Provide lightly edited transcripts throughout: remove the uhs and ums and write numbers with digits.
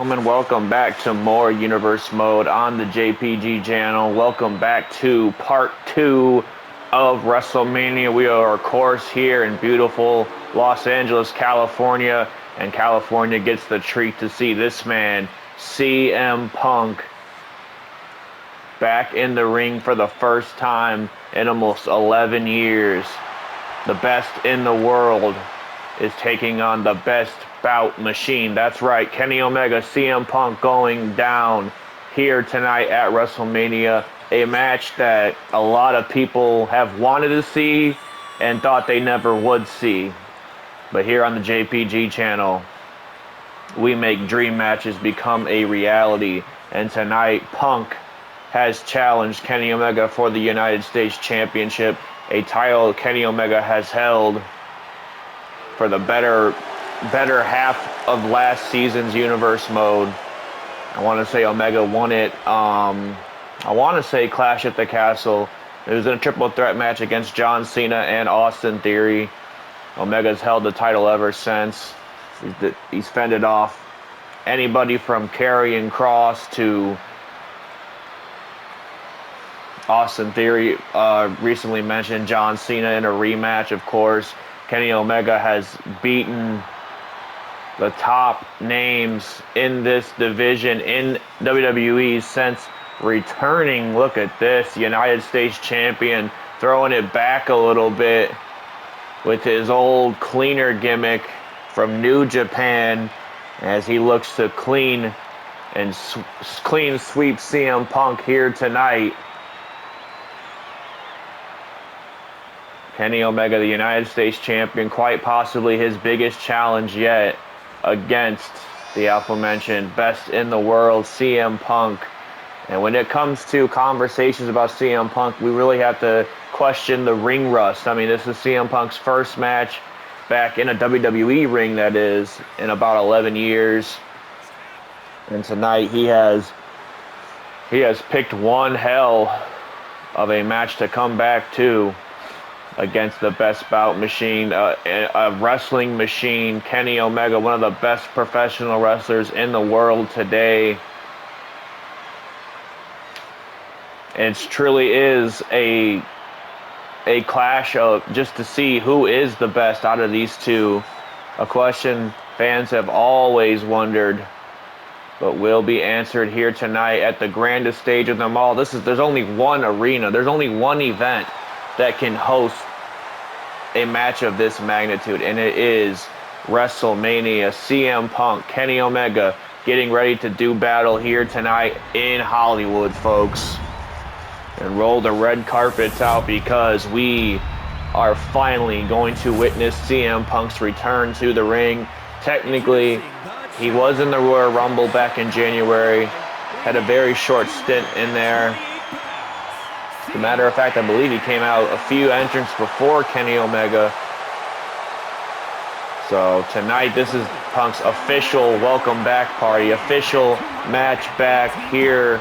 Gentlemen, welcome back to more Universe Mode on the JPG channel. Welcome back to part 2 of WrestleMania. We are, of course, here in beautiful Los Angeles, California, and California gets the treat to see this man, CM Punk, back in the ring for the first time in almost 11 years. The best in the world is taking on the best Bout machine. That's right, Kenny Omega, CM Punk going down here tonight at WrestleMania. A match that a lot of people have wanted to see and thought they never would see. But here on the JPG channel, we make dream matches become a reality. And tonight, Punk has challenged Kenny Omega for the United States Championship, a title Kenny Omega has held for the better half of last season's Universe Mode. I want to say Omega won it. I want to say Clash at the Castle. It was in a triple threat match against John Cena and Austin Theory. Omega's held the title ever since. He's fended off anybody from Karrion Kross to Austin Theory. Recently mentioned John Cena in a rematch, of course. Kenny Omega has beaten the top names in this division in WWE since returning. Look at this, United States Champion, throwing it back a little bit with his old cleaner gimmick from New Japan as he looks to clean sweep CM Punk here tonight. Kenny Omega, the United States Champion, quite possibly his biggest challenge yet against the aforementioned best in the world, CM Punk. And when it comes to conversations about CM Punk, we really have to question the ring rust. I mean, this is CM Punk's first match back in a WWE ring, that is, in about 11 years. And tonight he has picked one hell of a match to come back to against the best Bout machine, a wrestling machine, Kenny Omega, one of the best professional wrestlers in the world today. It truly is a clash of just to see who is the best out of these two. A question fans have always wondered, but will be answered here tonight at the grandest stage of them all. There's only one arena, there's only one event that can host a match of this magnitude, and it is WrestleMania. CM Punk, Kenny Omega getting ready to do battle here tonight in Hollywood, folks. And roll the red carpets out because we are finally going to witness CM Punk's return to the ring. Technically, he was in the Royal Rumble back in January, had a very short stint in there. As a matter of fact, I believe he came out a few entrants before Kenny Omega. So tonight, this is Punk's official welcome back party, official match back here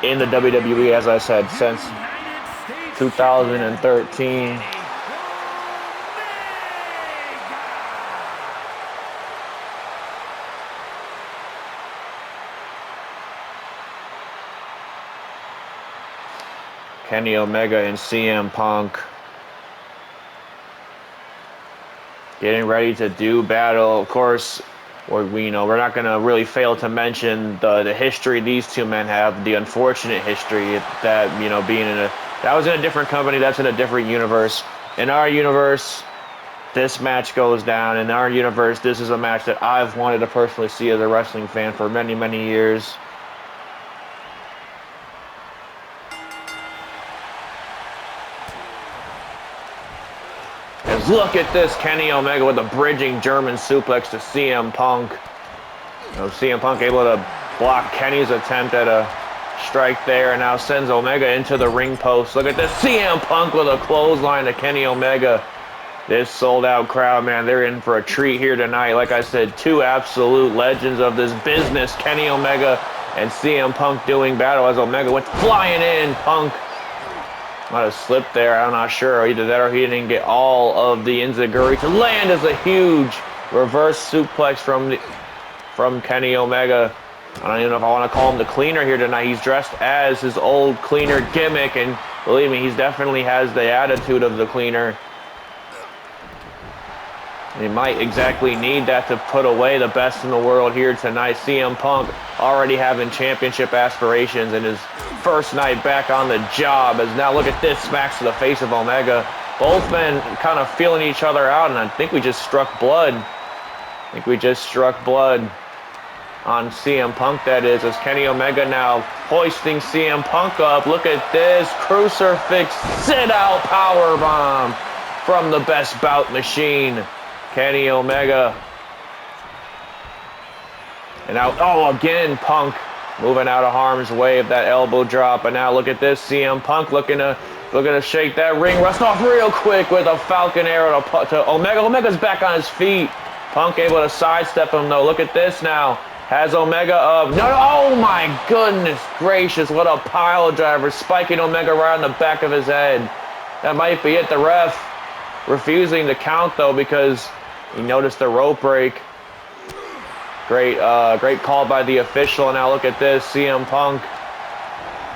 in the WWE, as I said, since 2013. Kenny Omega and CM Punk getting ready to do battle. Of course, we're not going to really fail to mention the history these two men have, the unfortunate history that, that was in a different company, that's in a different universe. In our universe, this match goes down. In our universe, this is a match that I've wanted to personally see as a wrestling fan for many, many years. Look at this, Kenny Omega with a bridging German suplex to CM Punk. CM Punk able to block Kenny's attempt at a strike there, and now sends Omega into the ring post. Look at this, CM Punk with a clothesline to Kenny Omega. This sold-out crowd, man, they're in for a treat here tonight. Like I said, two absolute legends of this business, Kenny Omega and CM Punk doing battle as Omega went flying in. Punk might have slipped there, I'm not sure. Either that or he didn't get all of the enziguri to land as a huge reverse suplex from Kenny Omega. I don't even know if I want to call him the cleaner here tonight. He's dressed as his old cleaner gimmick, and believe me, he definitely has the attitude of the cleaner. He might exactly need that to put away the best in the world here tonight. CM Punk already having championship aspirations in his first night back on the job. As now look at this, smacks to the face of Omega. Both men kind of feeling each other out, and I think we just struck blood. On CM Punk, that is, as Kenny Omega now hoisting CM Punk up. Look at this, crucifix sit-out powerbomb from the best bout machine, Kenny Omega. And now, oh, again, Punk moving out of harm's way of that elbow drop. And now look at this, CM Punk looking to shake that ring rust off real quick with a Falcon Arrow to Omega. Omega's back on his feet. Punk able to sidestep him, though. Look at this now. Has Omega up. No, oh my goodness gracious. What a pile driver. Spiking Omega right on the back of his head. That might be it. The ref refusing to count, though, because he noticed the rope break. Great call by the official. And now look at this. CM Punk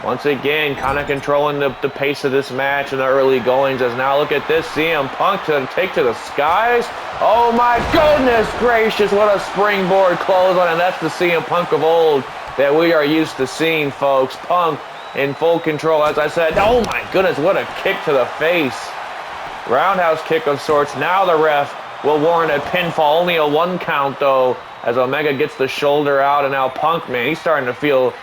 once again kind of controlling the pace of this match in the early goings. As now look at this. CM Punk to take to the skies. Oh my goodness gracious, what a springboard clothesline, and that's the CM Punk of old that we are used to seeing, folks. Punk in full control, as I said. Oh my goodness, what a kick to the face. Roundhouse kick of sorts. Now the ref will warrant a pinfall, only a 1 count though, as Omega gets the shoulder out, and now Punk, man, he's starting to feel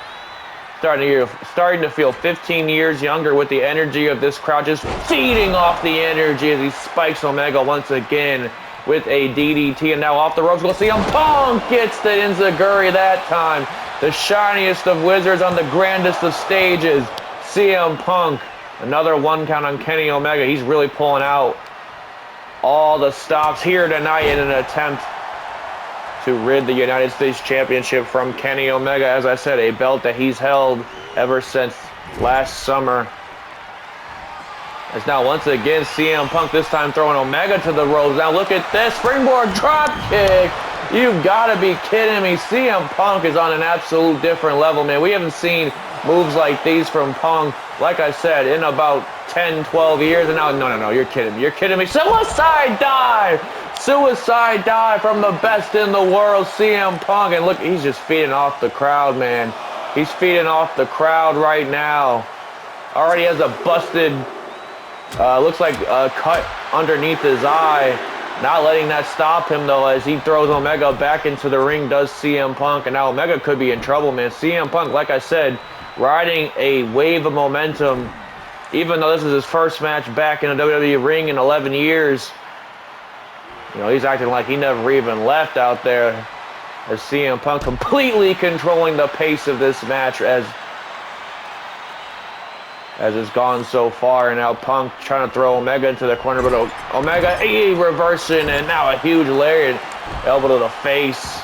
15 years younger with the energy of this crowd, just feeding off the energy as he spikes Omega once again with a DDT, and now off the ropes. We'll see him. Punk gets the Enziguri that time. The shiniest of wizards on the grandest of stages. CM Punk. Another 1 count on Kenny Omega. He's really pulling out all the stops here tonight in an attempt to rid the United States Championship from Kenny Omega. As I said, a belt that he's held ever since last summer. As now once again CM Punk, this time throwing Omega to the ropes. Now look at this, springboard drop kick. You've got to be kidding me. CM Punk is on an absolute different level, man. We haven't seen moves like these from Punk, like I said, in about 10, 12 years. And now, no, you're kidding me. You're kidding me. Suicide dive! Suicide dive from the best in the world, CM Punk. And look, he's just feeding off the crowd, man. He's feeding off the crowd right now. Already has a busted, looks like a cut underneath his eye. Not letting that stop him, though, as he throws Omega back into the ring, does CM Punk. And now Omega could be in trouble, man. CM Punk, like I said, riding a wave of momentum. Even though this is his first match back in a WWE ring in 11 years, you know, he's acting like he never even left out there. As CM Punk completely controlling the pace of this match as it's gone so far. And now Punk trying to throw Omega into the corner, but Omega reversing, and now a huge lariat. Elbow to the face.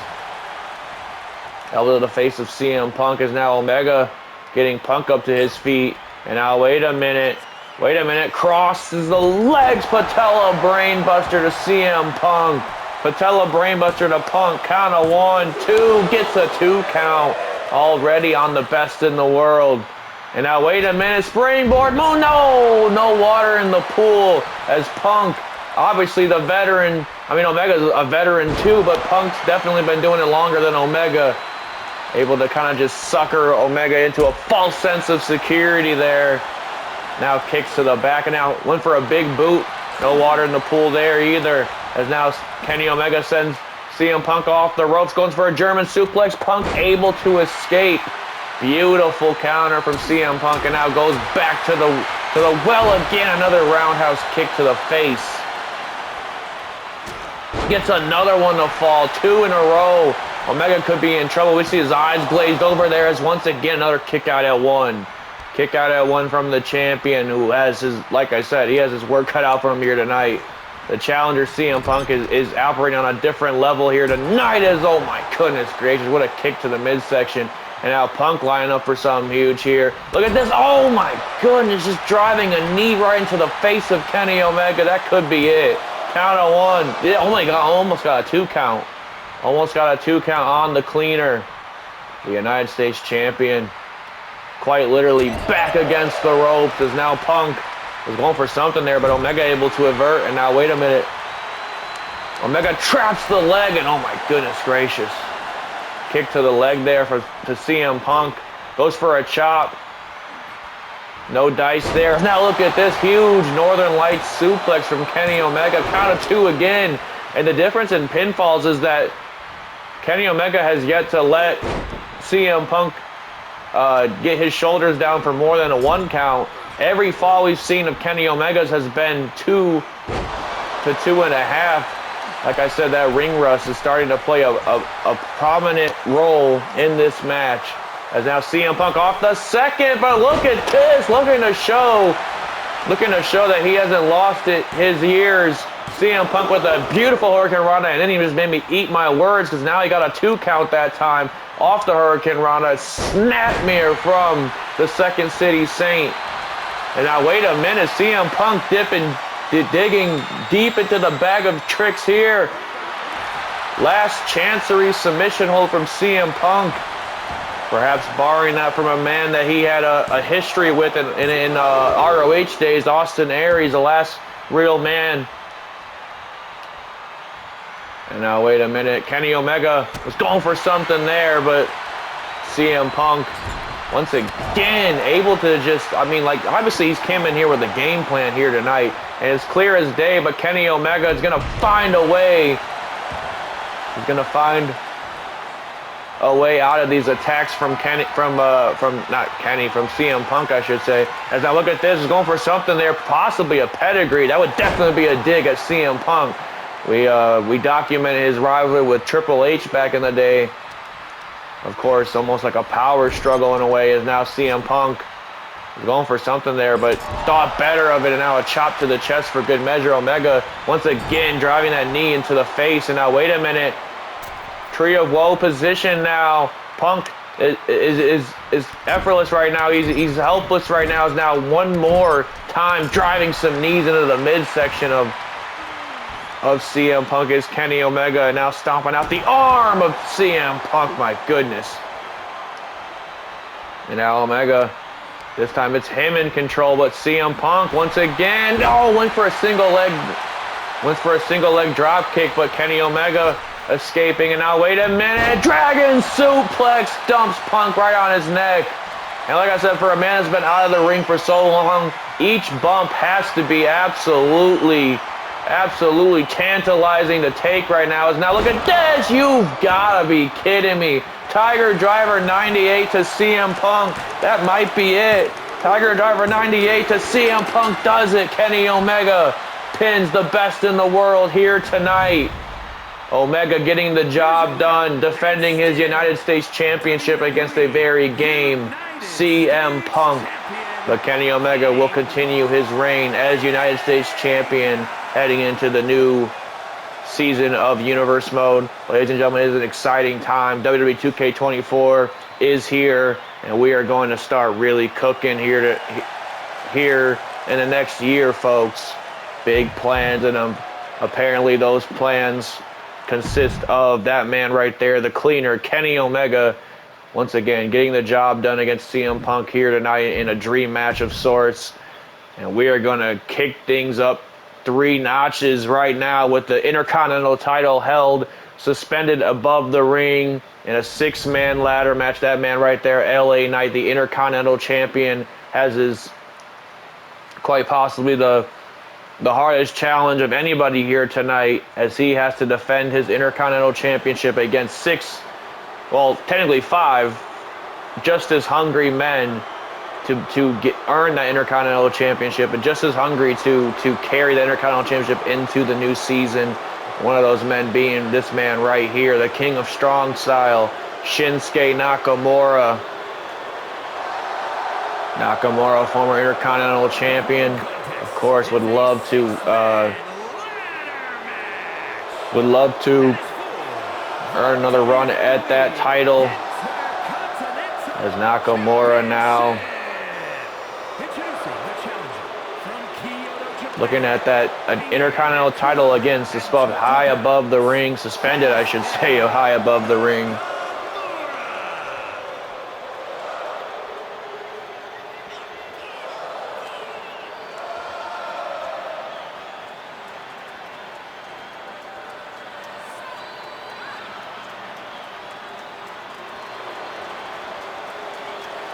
Elbow to the face of CM Punk, as now Omega getting Punk up to his feet. And now wait a minute, crosses the legs, patella brainbuster to CM Punk. Patella brainbuster to Punk, count of 1, 2, gets a 2 count. Already on the best in the world. And now wait a minute, springboard, no water in the pool, as Punk, obviously the veteran, I mean Omega's a veteran too, but Punk's definitely been doing it longer than Omega. Able to kind of just sucker Omega into a false sense of security there. Now kicks to the back, and now went for a big boot. No water in the pool there either, as now Kenny Omega sends CM Punk off the ropes, goes for a German suplex. Punk able to escape. Beautiful counter from CM Punk, and now goes back to the well again. Another roundhouse kick to the face. Gets another one to fall, 2 in a row. Omega could be in trouble. We see his eyes glazed over there as once again another kick out at 1. Kick out at 1 from the champion, who has his, like I said, he has his work cut out for him here tonight. The challenger CM Punk is operating on a different level here tonight, as, oh my goodness gracious, what a kick to the midsection. And now Punk lining up for something huge here. Look at this. Oh my goodness, just driving a knee right into the face of Kenny Omega. That could be it. Count of 1. Oh my God, almost got a 2 count. Almost got a 2 count on the cleaner. The United States champion, quite literally back against the ropes, as now Punk was going for something there, but Omega able to avert, and now wait a minute. Omega traps the leg, and oh my goodness gracious. Kick to the leg there to CM Punk. Goes for a chop. No dice there. Now look at this huge Northern Lights suplex from Kenny Omega. Count of 2 again. And the difference in pinfalls is that Kenny Omega has yet to let CM Punk get his shoulders down for more than a 1 count. Every fall we've seen of Kenny Omega's has been 2 to 2.5. Like I said, that ring rust is starting to play a prominent role in this match. As now CM Punk off the second, but look at this, looking to show that he hasn't lost his years. CM Punk with a beautiful Hurricane Rana, and then he just made me eat my words because now he got a 2 count that time off the Hurricane Rana. Snapmare from the Second City Saint. And now wait a minute, CM Punk digging deep into the bag of tricks here. Last chancery submission hold from CM Punk. Perhaps borrowing that from a man that he had a history with in ROH days, Austin Aries, the last real man. And now wait a minute, Kenny Omega was going for something there, but CM Punk once again able to just, I mean, like, obviously he's came in here with a game plan here tonight, and it's clear as day, but Kenny Omega is going to find a way. He's going to find a way out of these attacks from CM Punk, I should say. As I look at this, he's going for something there, possibly a pedigree. That would definitely be a dig at CM Punk. We documented his rivalry with Triple H back in the day. Of course, almost like a power struggle in a way, is now CM Punk is going for something there, but thought better of it, and now a chop to the chest for good measure. Omega once again driving that knee into the face, and now wait a minute. Tree of Woe position now. Punk is effortless right now. He's helpless right now. Is now one more time driving some knees into the midsection of CM Punk is Kenny Omega, and now stomping out the arm of CM Punk. My goodness. And now Omega, this time it's him in control, but CM Punk once again, went for a single leg drop kick, but Kenny Omega escaping, and now wait a minute, Dragon suplex dumps Punk right on his neck. And like I said, for a man that's been out of the ring for so long, each bump has to be absolutely tantalizing to take right now. Is now look at this, you've gotta be kidding me. Tiger Driver 98 to CM Punk, that might be it. Tiger Driver 98 to CM Punk does it. Kenny Omega pins the best in the world here tonight. Omega getting the job done, defending his United States Championship against a very game CM Punk. But Kenny Omega will continue his reign as United States Champion heading into the new season of Universe Mode. Ladies and gentlemen, it is an exciting time. WWE 2K24 is here, and we are going to start really cooking here in the next year, folks. Big plans, and apparently those plans consist of that man right there, the cleaner, Kenny Omega, once again getting the job done against CM Punk here tonight in a dream match of sorts. And we are going to kick things up 3 notches right now with the Intercontinental title held suspended above the ring in a 6-man ladder match. That man right there, LA Knight, the Intercontinental Champion, has his quite possibly the hardest challenge of anybody here tonight, as he has to defend his Intercontinental Championship against 6, well, technically 5, just as hungry men to earn that Intercontinental Championship, and just as hungry to carry the Intercontinental Championship into the new season. One of those men being this man right here, the King of Strong Style, Shinsuke Nakamura. Nakamura, former Intercontinental Champion, of course, would love to earn another run at that title. As Nakamura now looking at that Intercontinental title again, suspended high above the ring, I should say, high above the ring.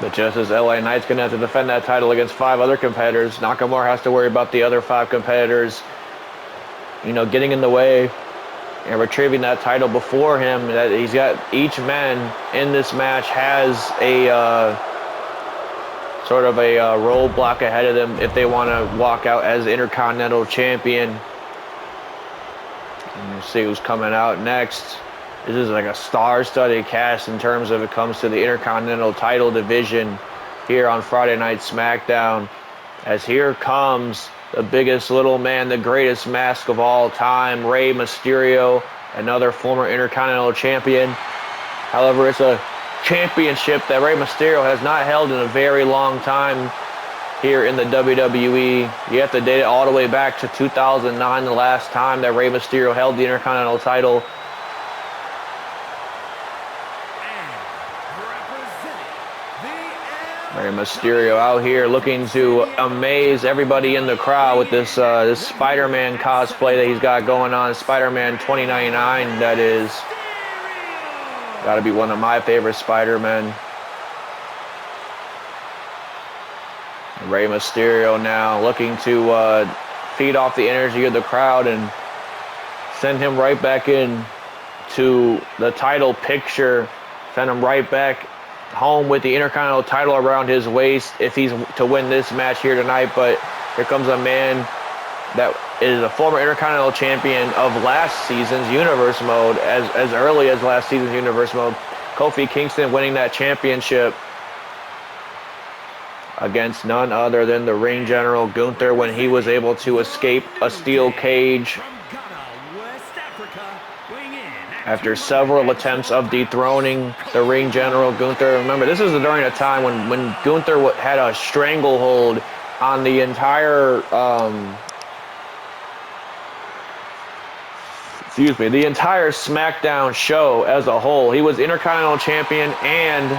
But just as LA Knight's going to have to defend that title against 5 other competitors, Nakamura has to worry about the other 5 competitors, getting in the way and retrieving that title before him. That he's got each man in this match has a sort of a roadblock ahead of them if they want to walk out as Intercontinental Champion. And we'll see who's coming out next. This is like a star-studded cast in terms of it comes to the Intercontinental title division here on Friday Night SmackDown. As here comes the biggest little man, the greatest mask of all time, Rey Mysterio, another former Intercontinental Champion. However, it's a championship that Rey Mysterio has not held in a very long time here in the WWE. You have to date it all the way back to 2009, the last time that Rey Mysterio held the Intercontinental title. Rey Mysterio out here looking to amaze everybody in the crowd with this Spider-Man cosplay that he's got going on. Spider-Man 2099, that is. Gotta be one of my favorite Spider-Men. Rey Mysterio now looking to feed off the energy of the crowd and send him right back in to the title picture. Send him right back home with the Intercontinental title around his waist if he's to win this match here tonight. But here comes a man that is a former Intercontinental Champion of last season's Universe Mode, as early as last season's Universe Mode. Kofi Kingston winning that championship against none other than the ring general Gunther when he was able to escape a steel cage after several attempts of dethroning the ring general Gunther. Remember, this is during a time when Gunther had a stranglehold on the entire the entire SmackDown show as a whole. He was Intercontinental Champion and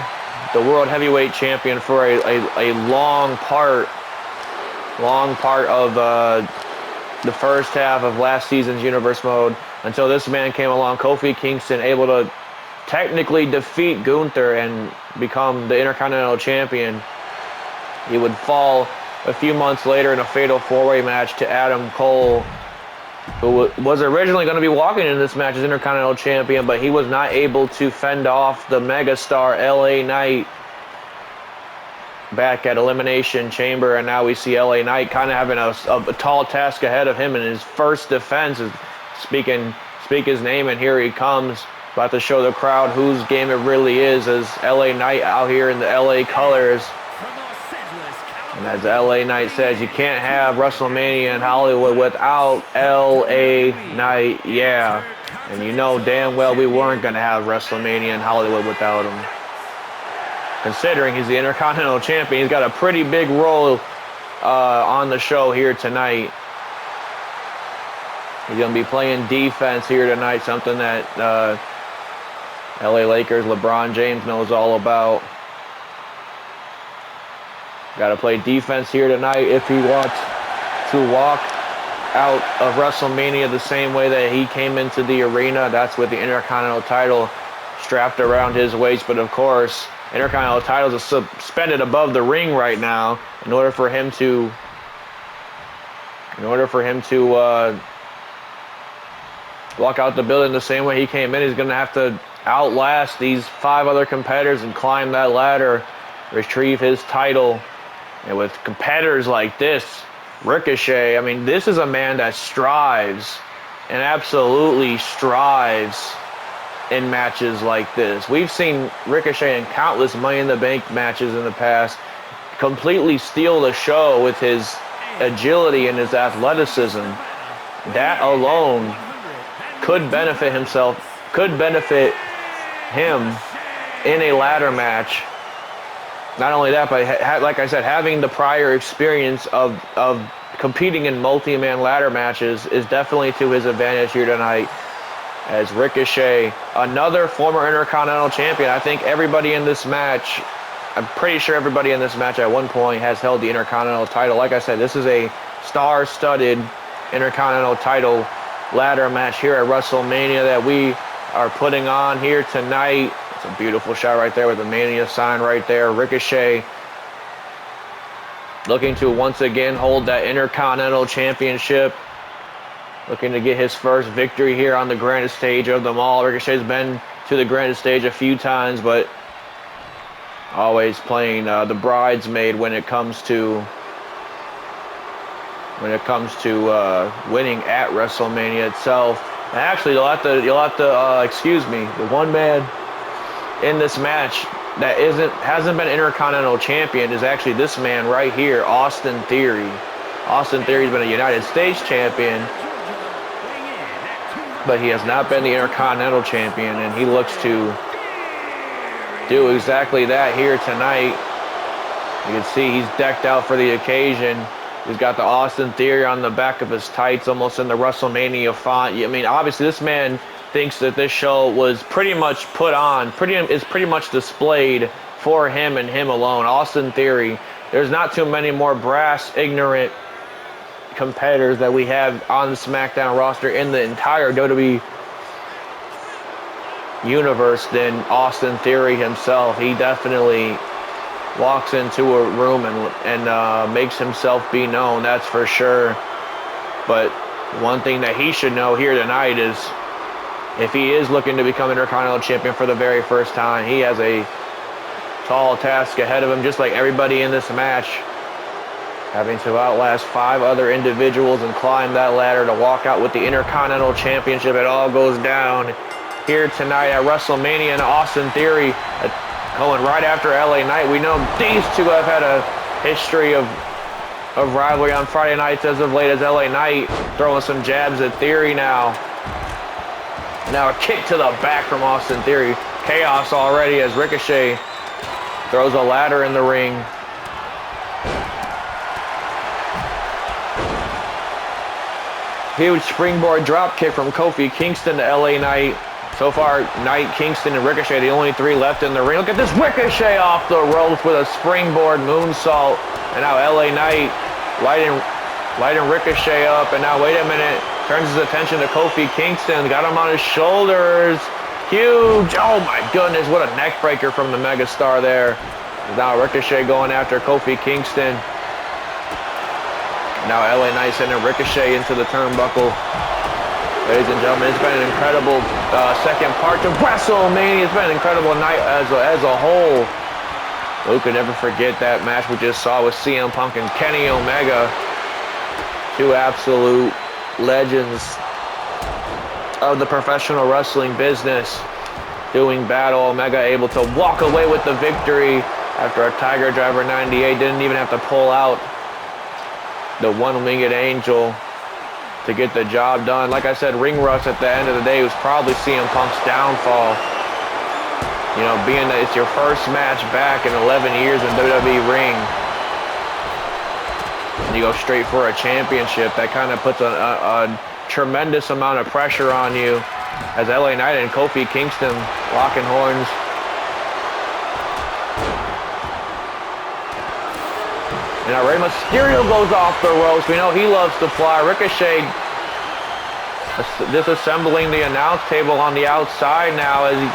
the World Heavyweight Champion for a long part of the first half of last season's Universe Mode, until this man came along, Kofi Kingston, able to technically defeat Gunther and become the Intercontinental Champion. He would fall a few months later in a fatal 4-way match to Adam Cole, who was originally going to be walking in this match as Intercontinental Champion, but he was not able to fend off the megastar LA Knight back at Elimination Chamber. And now we see LA Knight kind of having a tall task ahead of him in his first defense. Speak his name, and here he comes, about to show the crowd whose game it really is, as LA Knight out here in the LA colors. And as LA Knight says, you can't have WrestleMania in Hollywood without LA Knight, yeah. And you know damn well we weren't going to have WrestleMania in Hollywood without him. Considering he's the Intercontinental Champion, he's got a pretty big role on the show here tonight. He's going to be playing defense here tonight, something that LA Lakers LeBron James knows all about. Got to play defense here tonight if he wants to walk out of WrestleMania the same way that he came into the arena. That's with the Intercontinental title strapped around his waist. But of course, Intercontinental titles are suspended above the ring right now. In order for him to walk out the building the same way he came in, he's going to have to outlast these 5 other competitors and climb that ladder, retrieve his title. And with competitors like this, Ricochet, I mean, this is a man that strives and absolutely strives in matches like this. We've seen Ricochet in countless Money in the Bank matches in the past completely steal the show with his agility and his athleticism. That alone could benefit him in a ladder match. Not only that, but like I said, having the prior experience of competing in multi-man ladder matches is definitely to his advantage here tonight. As Ricochet, another former Intercontinental Champion. I think everybody in this match, I'm pretty sure everybody in this match at one point has held the Intercontinental title. Like I said, this is a star-studded Intercontinental title ladder match here at WrestleMania that we are putting on here tonight It's a beautiful shot right there with the Mania sign right there. Ricochet looking to once again hold that Intercontinental Championship. Looking to get his first victory here on the grandest stage of them all. Ricochet's been to the grandest stage a few times, but always playing the bridesmaid when it comes to winning at WrestleMania itself. And actually, you'll have to excuse me. The one man in this match that hasn't been Intercontinental Champion is actually this man right here, Austin Theory. Austin Theory's been a United States Champion, but he has not been the Intercontinental Champion, and he looks to do exactly that here tonight. You can see he's decked out for the occasion. He's got the Austin Theory on the back of his tights, almost in the WrestleMania font. I mean, obviously this man thinks that this show was pretty much put on, is pretty much displayed for him and him alone. Austin Theory. There's not too many more brass, ignorant competitors that we have on the SmackDown roster in the entire WWE universe than Austin Theory himself. He definitely walks into a room and makes himself be known, that's for sure. But one thing that he should know here tonight is if he is looking to become Intercontinental Champion for the very first time, he has a tall task ahead of him, just like everybody in this match, having to outlast 5 other individuals and climb that ladder to walk out with the Intercontinental Championship. It all goes down here tonight at WrestleMania, and Austin Theory going right after LA Knight. We know these two have had a history of rivalry on Friday nights as of late, as LA Knight throwing some jabs at Theory now. Now a kick to the back from Austin Theory. Chaos already as Ricochet throws a ladder in the ring. Huge springboard drop kick from Kofi Kingston to LA Knight. So far, Knight, Kingston, and Ricochet, the only 3 left in the ring. Look at this Ricochet off the ropes with a springboard moonsault. And now LA Knight lighting Ricochet up. And now, wait a minute, turns his attention to Kofi Kingston. Got him on his shoulders. Huge. Oh my goodness, what a neck breaker from the megastar there. Now Ricochet going after Kofi Kingston. Now LA Knight sending Ricochet into the turnbuckle. Ladies and gentlemen, it's been an incredible second part to WrestleMania. It's been an incredible night as a whole. Who could ever forget that match we just saw with CM Punk and Kenny Omega? 2 absolute legends of the professional wrestling business doing battle. Omega able to walk away with the victory after a Tiger Driver 98. Didn't even have to pull out the one-winged angel to get the job done. Like I said, ring rust at the end of the day was probably CM Punk's downfall. You know, being that it's your first match back in 11 years in WWE ring, and you go straight for a championship, that kind of puts a tremendous amount of pressure on you, as LA Knight and Kofi Kingston locking horns. And now Rey Mysterio goes off the ropes. We know he loves to fly. Ricochet disassembling the announce table on the outside now as he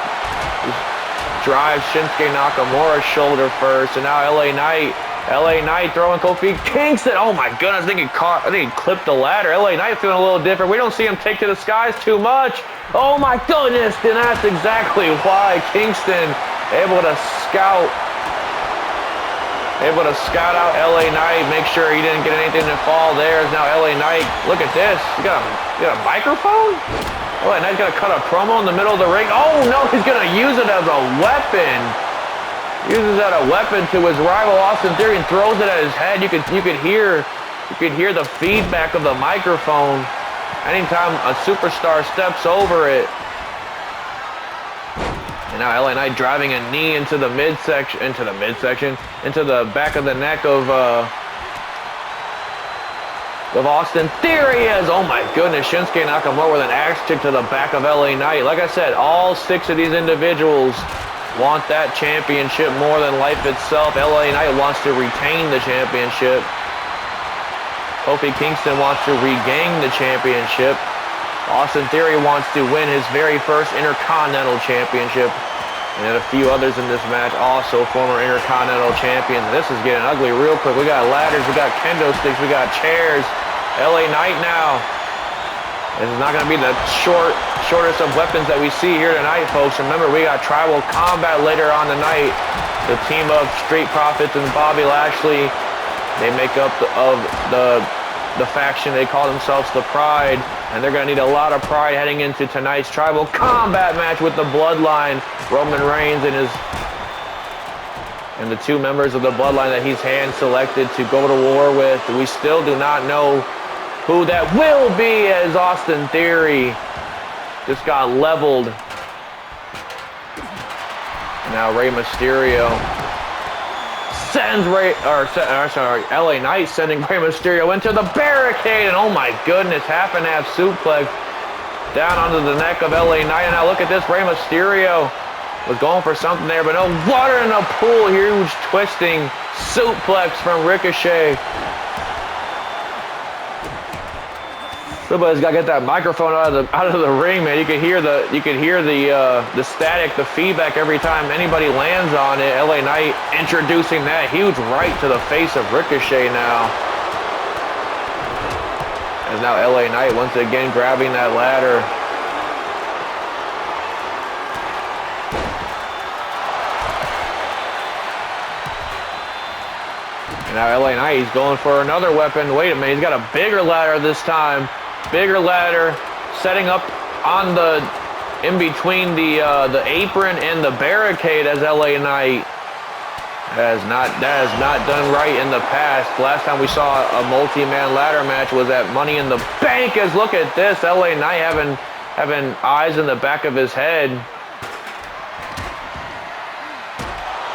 drives Shinsuke Nakamura's shoulder first. And now LA Knight throwing Kofi Kingston. Oh my goodness, I think he clipped the ladder. LA Knight feeling a little different. We don't see him take to the skies too much. Oh my goodness, and that's exactly why Kingston able to scout out LA Knight, make sure he didn't get anything to fall there. Is now LA Knight, look at this, you got a microphone? LA Knight's gonna cut a promo in the middle of the ring. Oh no, he's gonna use it as a weapon. Uses that a weapon to his rival Austin Theory and throws it at his head. You could hear the feedback of the microphone anytime a superstar steps over it. And now LA Knight driving a knee into the midsection, into the back of the neck of Austin Theory. As, oh my goodness, Shinsuke Nakamura with an axe kick to the back of LA Knight. Like I said, all 6 of these individuals want that championship more than life itself. LA Knight wants to retain the championship. Kofi Kingston wants to regain the championship. Austin Theory wants to win his very first Intercontinental Championship. And then a few others in this match, also former Intercontinental Champions. This is getting ugly real quick. We got ladders, we got kendo sticks, we got chairs. LA Knight now. This is not going to be the shortest of weapons that we see here tonight, folks. Remember, we got Tribal Combat later on tonight. The team of Street Profits and Bobby Lashley, they make up the faction. They call themselves the Pride, and they're going to need a lot of pride heading into tonight's Tribal Combat match with the Bloodline. Roman Reigns and the two members of the Bloodline that he's hand-selected to go to war with. We still do not know who that will be, as Austin Theory just got leveled. Now Rey Mysterio sends LA Knight sending Rey Mysterio into the barricade, and oh my goodness, half and half suplex down onto the neck of LA Knight. And now look at this, Rey Mysterio was going for something there, but no, water in the pool, huge twisting suplex from Ricochet. Somebody's got to get that microphone out of the ring, man. You could hear the static, the feedback every time anybody lands on it. LA Knight introducing that huge right to the face of Ricochet now. As now LA Knight once again grabbing that ladder. And now LA Knight, he's going for another weapon. Wait a minute, he's got a bigger ladder this time. Bigger ladder, setting up on in between the apron and the barricade, as LA Knight that has not done right in the past. Last time we saw a multi-man ladder match was at Money in the Bank. As look at this, LA Knight having eyes in the back of his head.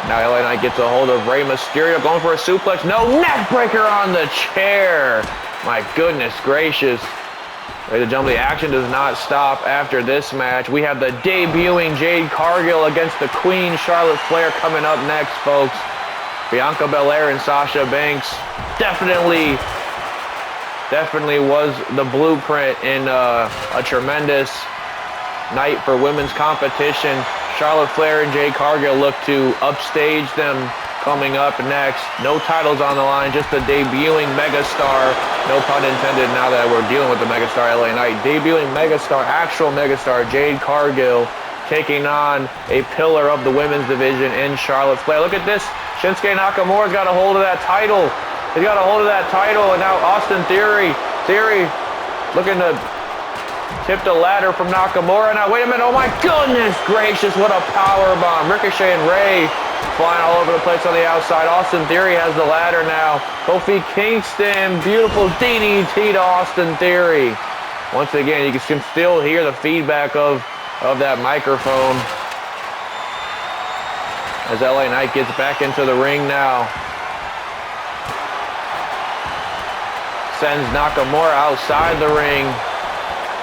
Now LA Knight gets a hold of Rey Mysterio, going for a suplex. No, neck breaker on the chair. My goodness gracious. Ladies and gentlemen, the action does not stop after this match. We have the debuting Jade Cargill against the Queen, Charlotte Flair, coming up next, folks. Bianca Belair and Sasha Banks definitely was the blueprint in a tremendous night for women's competition. Charlotte Flair and Jade Cargill look to upstage them coming up next. No titles on the line, just the debuting megastar. No pun intended now that we're dealing with the megastar LA Knight. Debuting megastar, actual megastar, Jade Cargill, taking on a pillar of the women's division in Charlotte Flair. Look at this. Shinsuke Nakamura's got a hold of that title. He's got a hold of that title, and now Austin Theory looking to tip the ladder from Nakamura. Now, wait a minute. Oh, my goodness gracious. What a power bomb. Ricochet and Ray flying all over the place on the outside. Austin Theory has the ladder now. Kofi Kingston, beautiful DDT to Austin Theory. Once again, you can still hear the feedback of that microphone. As LA Knight gets back into the ring now. Sends Nakamura outside the ring.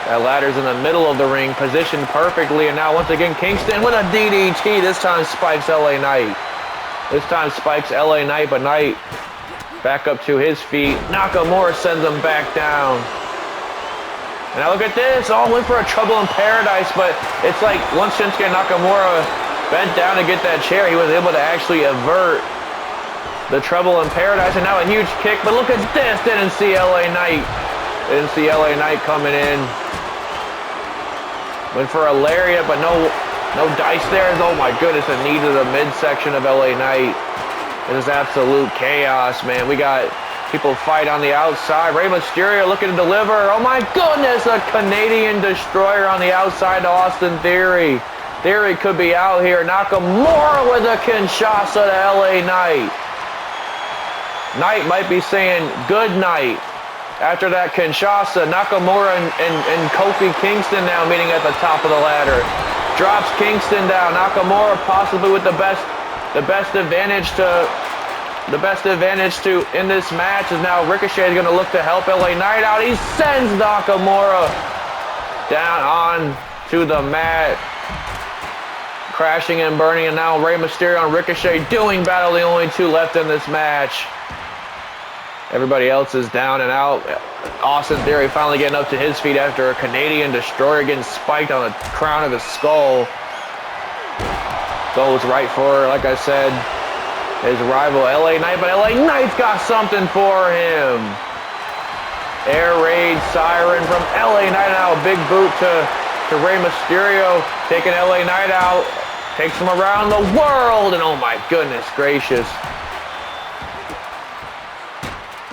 That ladder's in the middle of the ring, positioned perfectly, and now once again Kingston with a DDT. This time spikes LA Knight. This time spikes LA Knight, but Knight back up to his feet. Nakamura sends him back down. And now look at this. Oh, went for a Trouble in Paradise, but it's like once Shinsuke Nakamura bent down to get that chair, he was able to actually avert the Trouble in Paradise, and now a huge kick. But look at this. Didn't see LA Knight. Didn't see LA Knight coming in. Went for a lariat, but no dice there. Oh my goodness, a knee to the midsection of LA Knight. It is absolute chaos, man. We got people fight on the outside. Rey Mysterio looking to deliver. Oh my goodness, a Canadian Destroyer on the outside to Austin Theory. Theory could be out here. Nakamura with a Kinshasa to LA Knight. Knight might be saying good night. After that Kinshasa, Nakamura and Kofi Kingston now meeting at the top of the ladder. Drops Kingston down. Nakamura possibly with the best advantage to in this match is now Ricochet is going to look to help LA Knight out. He sends Nakamura down on to the mat. Crashing and burning, and now Rey Mysterio and Ricochet doing battle, the only two left in this match. Everybody else is down and out. Austin Theory finally getting up to his feet after a Canadian Destroyer getting spiked on the crown of his skull. Goes right for, like I said, his rival LA Knight, but LA Knight's got something for him. Air raid siren from LA Knight. Now a big boot to Rey Mysterio, taking LA Knight out. Takes him around the world, and oh my goodness gracious.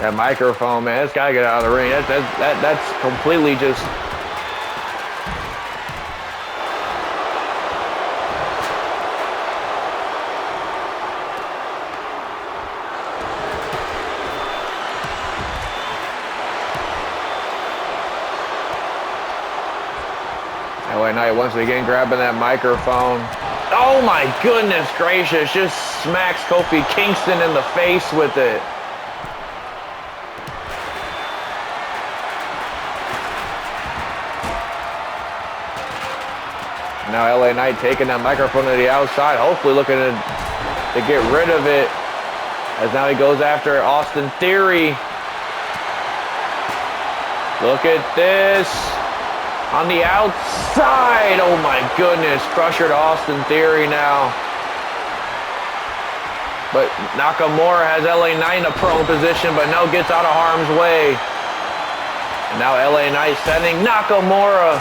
That microphone, man, it's got to get out of the ring. That's completely just... LA Knight once again grabbing that microphone. Oh my goodness gracious, just smacks Kofi Kingston in the face with it. Now LA Knight taking that microphone to the outside, hopefully looking to get rid of it. As now he goes after Austin Theory. Look at this. On the outside, oh my goodness, crusher to Austin Theory now. But Nakamura has LA Knight in a prone position, but no, gets out of harm's way. And now LA Knight sending Nakamura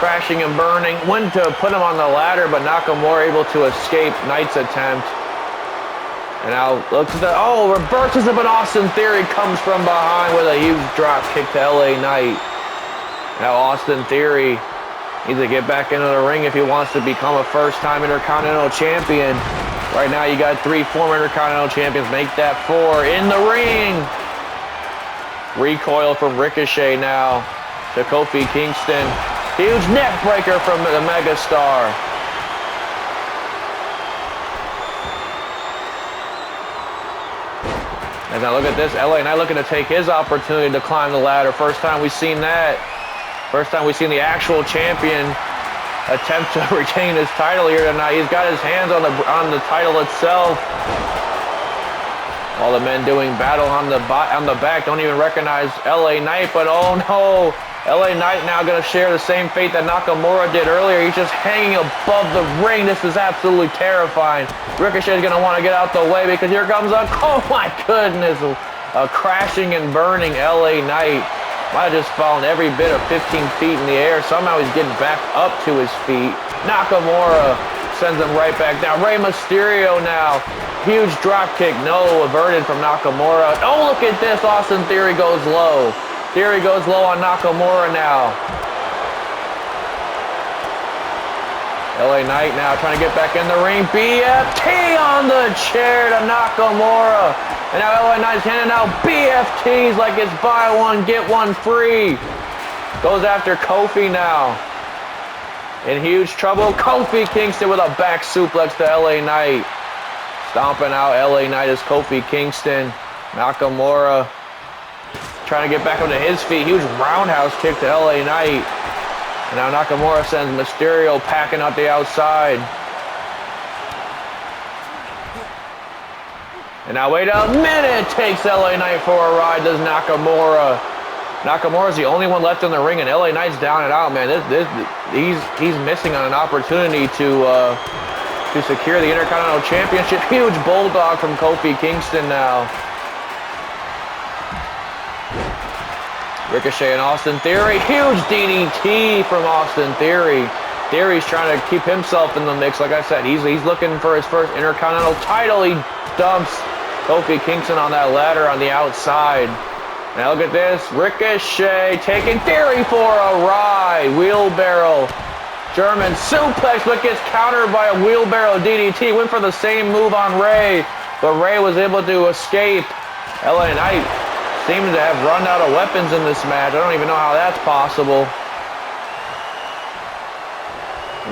crashing and burning. Went to put him on the ladder, but Nakamura able to escape Knight's attempt. And now looks at the, reverses it, but Austin Theory comes from behind with a huge drop kick to LA Knight. Now Austin Theory needs to get back into the ring if he wants to become a first-time Intercontinental Champion. Right now you got 3 former Intercontinental Champions. Make that 4 in the ring. Recoil from Ricochet now to Kofi Kingston. Huge neck breaker from the Megastar. And now look at this. LA Knight looking to take his opportunity to climb the ladder. First time we've seen that. First time we've seen the actual champion attempt to retain his title here tonight. He's got his hands on the title itself. All the men doing battle on the back don't even recognize LA Knight, but oh no, LA Knight now going to share the same fate that Nakamura did earlier. He's just hanging above the ring. This is absolutely terrifying. Ricochet is going to want to get out the way because here comes oh my goodness, a crashing and burning LA Knight. Might have just fallen every bit of 15 feet in the air. Somehow he's getting back up to his feet. Nakamura sends him right back down. Rey Mysterio now. Huge drop kick. No, averted from Nakamura. Oh, look at this. Austin Theory goes low. Theory goes low on Nakamura now. LA Knight now trying to get back in the ring. BFT on the chair to Nakamura. And now LA Knight's handing out BFTs like it's buy one, get one free. Goes after Kofi now. In huge trouble. Kofi Kingston with a back suplex to LA Knight. Stomping out LA Knight is Kofi Kingston. Nakamura trying to get back onto his feet. Huge roundhouse kick to LA Knight. And now Nakamura sends Mysterio packing out the outside. And now wait a minute, takes LA Knight for a ride, does Nakamura. Nakamura's the only one left in the ring, and LA Knight's down and out, man. He's missing on an opportunity to secure the Intercontinental Championship. Huge bulldog from Kofi Kingston now. Ricochet and Austin Theory. Huge DDT from Austin Theory. Theory's trying to keep himself in the mix. Like I said, he's looking for his first Intercontinental title. He dumps Kofi Kingston on that ladder on the outside. Now look at this. Ricochet taking Theory for a ride. Wheelbarrow. German suplex, but gets countered by a wheelbarrow DDT. Went for the same move on Rey, but Rey was able to escape. LA Knight seems to have run out of weapons in this match. I don't even know how that's possible.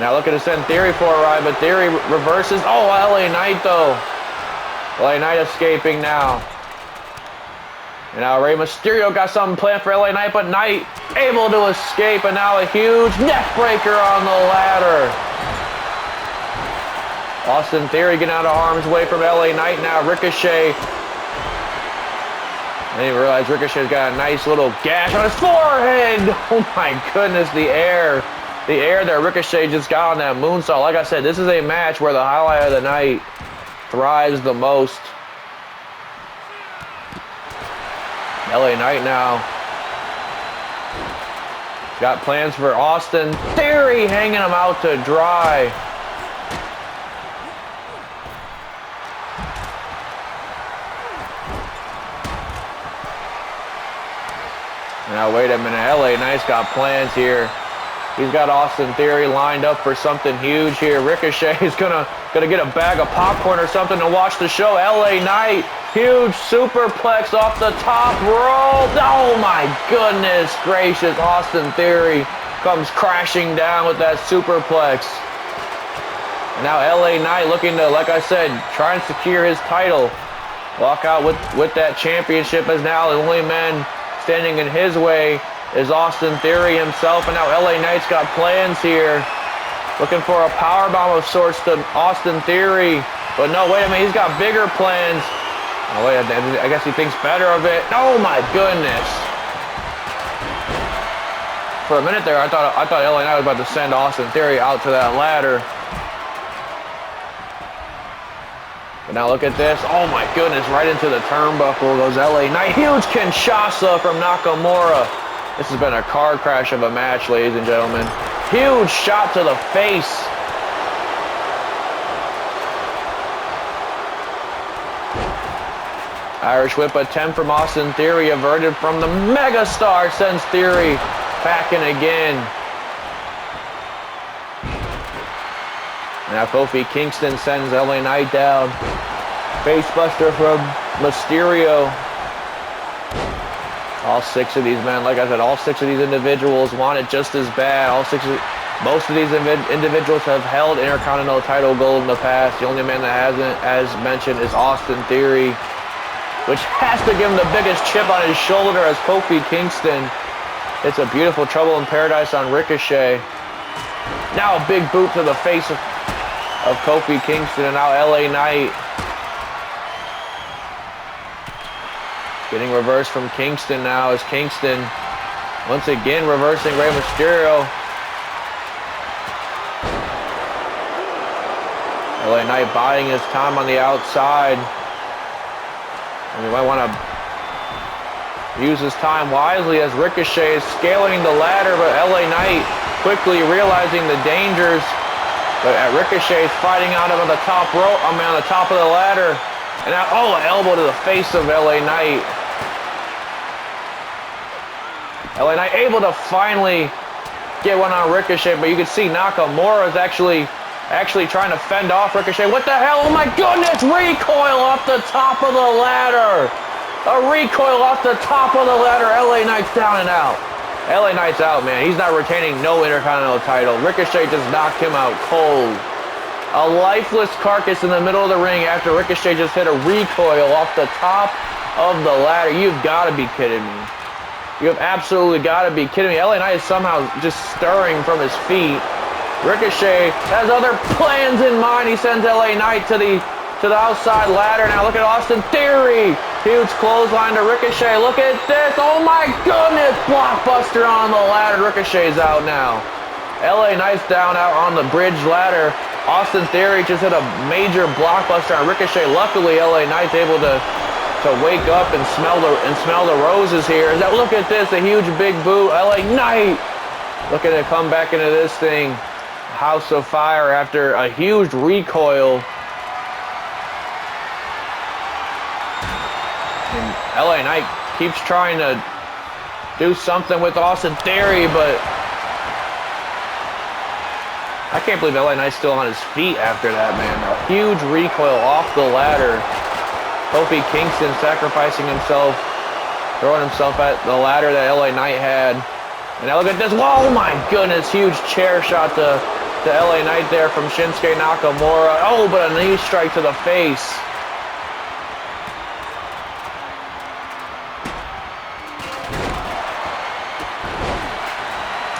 Now looking to send Theory for a ride, but Theory reverses. Oh, LA Knight though. LA Knight escaping now. And now Rey Mysterio got something planned for LA Knight, but Knight able to escape, and now a huge neck breaker on the ladder. Austin Theory getting out of harm's way from LA Knight now. Ricochet. I didn't realize Ricochet's got a nice little gash on his forehead. Oh my goodness, the air the air that Ricochet just got on that moonsault. Like I said, this is a match where the highlight of the night thrives the most. LA Knight now got plans for Austin Theory, hanging him out to dry. Now wait a minute, LA Knight's got plans here. He's got Austin Theory lined up for something huge here. Ricochet is gonna get a bag of popcorn or something to watch the show. LA Knight, huge superplex off the top rope. Oh my goodness gracious. Austin Theory comes crashing down with that superplex. And now LA Knight looking to, like I said, try and secure his title. Walk out with that championship, as now the only man standing in his way is Austin Theory himself. And now LA Knight's got plans here, looking for a powerbomb of sorts to Austin Theory. But no, wait a minute, he's got bigger plans. Oh wait, I guess he thinks better of it. Oh my goodness. For a minute there, I thought LA Knight was about to send Austin Theory out to that ladder. But now look at this. Oh my goodness, right into the turnbuckle goes LA Knight. Huge Kinshasa from Nakamura. This has been a car crash of a match, ladies and gentlemen. Huge shot to the face. Irish whip attempt from Austin Theory averted from the megastar, sends Theory packing again. Now Kofi Kingston sends LA Knight down. Facebuster from Mysterio. All six of these men, like I said, all six of these individuals want it just as bad. Most of these individuals have held Intercontinental title gold in the past. The only man that hasn't, as mentioned, is Austin Theory, which has to give him the biggest chip on his shoulder as Kofi Kingston. It's a beautiful Trouble in Paradise on Ricochet. Now a big boot to the face of Kofi Kingston, and now LA Knight getting reversed from Kingston now as Kingston once again reversing Rey Mysterio. LA Knight buying his time on the outside. And we might want to use his time wisely as Ricochet is scaling the ladder, but LA Knight quickly realizing the dangers. But Ricochet's fighting out of the top rope, on the top of the ladder. And now, oh, an elbow to the face of LA Knight. LA Knight able to finally get one on Ricochet, but you can see Nakamura is actually trying to fend off Ricochet. What the hell? Oh my goodness! Recoil off the top of the ladder! A recoil off the top of the ladder. LA Knight's down and out. LA Knight's out, man. He's not retaining no Intercontinental title. Ricochet just knocked him out cold. A lifeless carcass in the middle of the ring after Ricochet just hit a recoil off the top of the ladder. You've got to be kidding me. You have absolutely got to be kidding me. LA Knight is somehow just stirring from his feet. Ricochet has other plans in mind. He sends LA Knight to the outside ladder. Now look at Austin Theory. Huge clothesline to Ricochet. Look at this. Oh my goodness. Blockbuster on the ladder. Ricochet's out now. LA Knight's down out on the bridge ladder. Austin Theory just hit a major blockbuster on Ricochet. Luckily, LA Knight's able to wake up and smell the roses here. Look at this. A huge big boot. LA Knight looking to come back into this thing. House of Fire after a huge recoil. And LA Knight keeps trying to do something with Austin Theory, but I can't believe LA Knight's still on his feet after that, man. A huge recoil off the ladder. Kofi Kingston sacrificing himself, throwing himself at the ladder that LA Knight had. And now look at this. Whoa, my goodness. Huge chair shot to LA Knight there from Shinsuke Nakamura. Oh, but a knee strike to the face.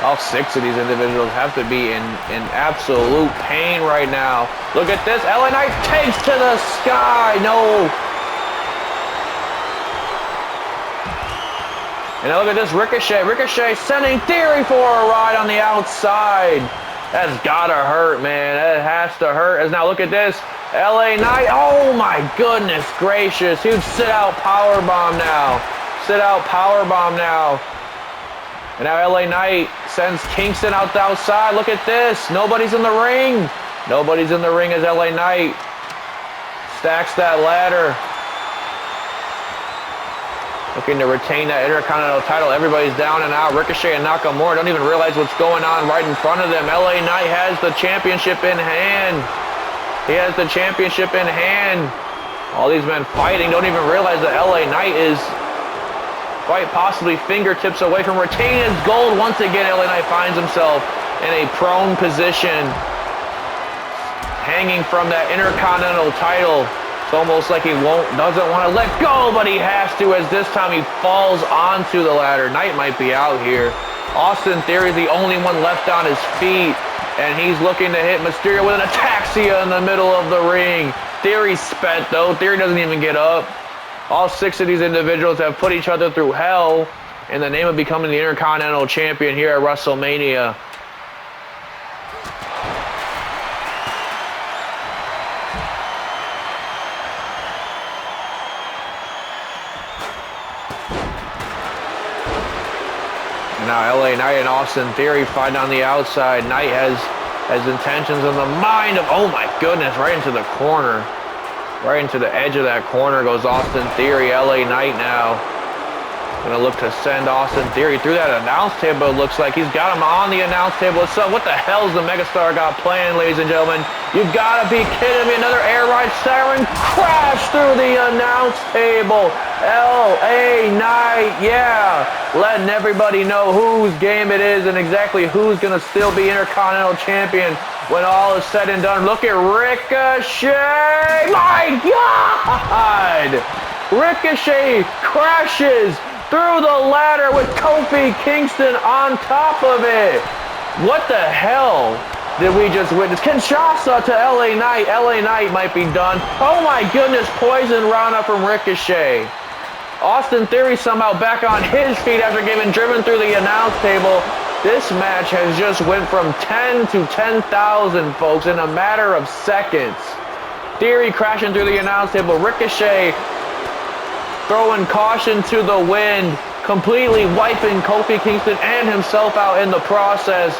All six of these individuals have to be in absolute pain right now. Look at this. LA Knight takes to the sky. No. And now look at this Ricochet. Ricochet sending Theory for a ride on the outside. That's gotta hurt, man. That has to hurt. As now look at this. LA Knight. Oh my goodness gracious. Huge sit-out powerbomb now. Sit-out powerbomb now. And now LA Knight sends Kingston out the outside. Look at this. Nobody's in the ring. Nobody's in the ring as LA Knight stacks that ladder. Looking to retain that Intercontinental title. Everybody's down and out. Ricochet and Nakamura don't even realize what's going on right in front of them. LA Knight has the championship in hand. He has the championship in hand. All these men fighting don't even realize that LA Knight is quite possibly fingertips away from retaining his gold. Once again, LA Knight finds himself in a prone position, hanging from that Intercontinental title. It's almost like he doesn't want to let go, but he has to, as this time he falls onto the ladder. Knight might be out here. Austin Theory is the only one left on his feet, and he's looking to hit Mysterio with an ataxia in the middle of the ring. Theory's spent, though. Theory doesn't even get up. All 6 of these individuals have put each other through hell in the name of becoming the Intercontinental Champion here at WrestleMania. Now LA Knight and Austin Theory fight on the outside. Knight has intentions on the mind of, oh my goodness, right into the corner. Right into the edge of that corner goes Austin Theory. LA Knight now gonna look to send Austin Theory through that announce table. It looks like he's got him on the announce table. So what the hell's the Megastar got playing, ladies and gentlemen? You gotta be kidding me. Another air ride siren crash through the announce table. LA Knight, yeah, letting everybody know whose game it is and exactly who's gonna still be Intercontinental Champion when all is said and done. Look at Ricochet. My God! Ricochet crashes through the ladder with Kofi Kingston on top of it. What the hell did we just witness? Kinshasa to LA Knight. LA Knight might be done. Oh my goodness, poison roundup from Ricochet. Austin Theory somehow back on his feet after getting driven through the announce table. This match has just went from 10 to 10,000, folks, in a matter of seconds. Theory crashing through the announce table. Ricochet throwing caution to the wind, completely wiping Kofi Kingston and himself out in the process.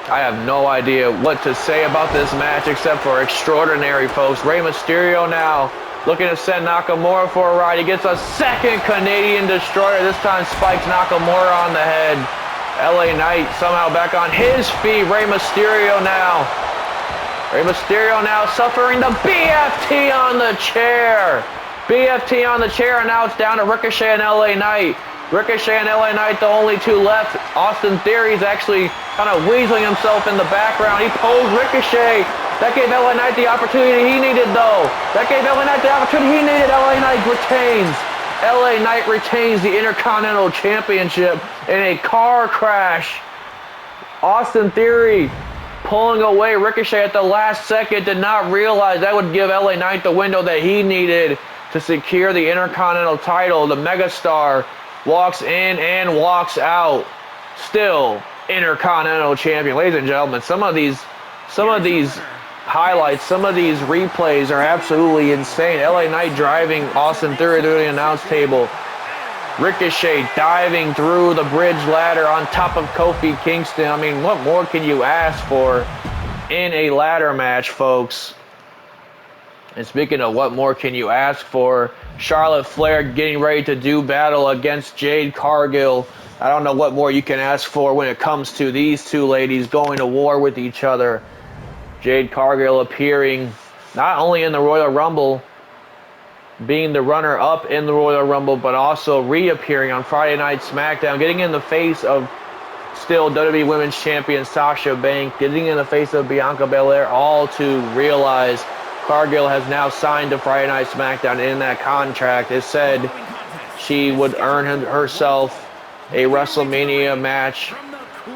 I have no idea what to say about this match except for extraordinary, folks. Rey Mysterio now looking to send Nakamura for a ride. He gets a second Canadian Destroyer. This time spikes Nakamura on the head. LA Knight somehow back on his feet. Rey Mysterio now. Rey Mysterio now suffering the BFT on the chair. BFT on the chair, and now it's down to Ricochet and LA Knight. Ricochet and LA Knight, the only 2 left. Austin Theory's actually kind of weaseling himself in the background. He posed Ricochet. That gave LA Knight the opportunity he needed, though. That gave LA Knight the opportunity he needed. LA Knight retains. LA Knight retains the Intercontinental Championship in a car crash. Austin Theory pulling away Ricochet at the last second, did not realize that would give LA Knight the window that he needed to secure the Intercontinental title. The Megastar walks in and walks out, still Intercontinental Champion. Ladies and gentlemen, some of these highlights, some of these replays are absolutely insane. LA Knight driving Austin Theory through the announce table. Ricochet diving through the bridge ladder on top of Kofi Kingston. I mean, what more can you ask for in a ladder match, folks? And speaking of what more can you ask for, Charlotte Flair getting ready to do battle against Jade Cargill. I don't know what more you can ask for when it comes to these 2 ladies going to war with each other. Jade Cargill appearing not only in the Royal Rumble, being the runner-up in the Royal Rumble, but also reappearing on Friday Night SmackDown, getting in the face of still WWE Women's Champion Sasha Banks, getting in the face of Bianca Belair, all to realize Cargill has now signed to Friday Night SmackDown. In that contract, it said she would earn herself a WrestleMania match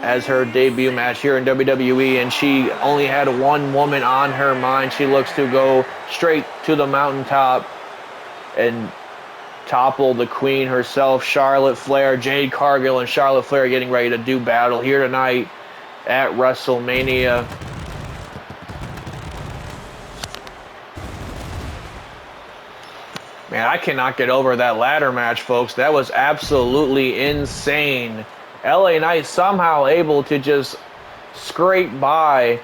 as her debut match here in WWE, and she only had one woman on her mind. She looks to go straight to the mountaintop and topple the queen herself, Charlotte Flair. Jade Cargill and Charlotte Flair getting ready to do battle here tonight at WrestleMania. Man, I cannot get over that ladder match, folks. That was absolutely insane. LA Knight somehow able to just scrape by,